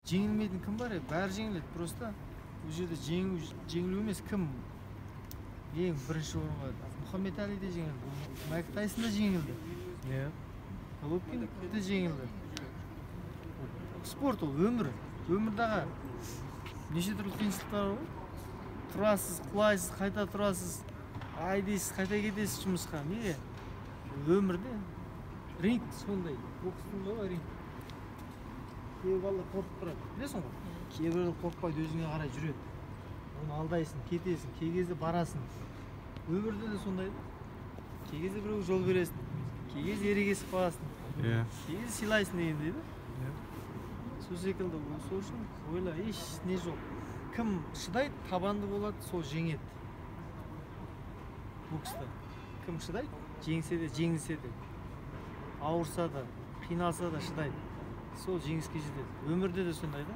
Жеңілмейтін кім бар еді? Бәрі жеңіледі. Просто бұл жерде жеңілу емес, кім ең бірінші орынға? Мұхаммед Али де жеңілді, Майк Тайсон да жеңілді. Иә. Головкин де жеңілді. Спорт ол өмір. Өмірдағы неше түрлі қиыншылықтар бар. Тұрасыз, құлайсыз, қайта тұрасыз, айдайсыз, қайта кетесіз жұмысқа. Неге? Өмірде ринг сондай. Бокстың ғой ринг. Кейбір балалар қорқып тұрады. Білесің ғой? Кейбір қорықпайды, өзіңе қарай жүреді. Оны алдайсың, кетесің, кей кезде барасың. Өмірде де сондай. Кей кезде біреу жол бересің, кей кезде ерегесіп қаласың. Иә. Кей кезде сыйлайсың дегендей да. Сол секілді, сол үшін ойла, еш не жоқ. Кім шыдайды, табанды болады, сол жеңеді. Бокста. Кім шыдайды, жеңсе де, жеңілсе де. Ауырса да, қиналса да шыдайды. Сол жеңіске жетеді. Өмірде де сондай да.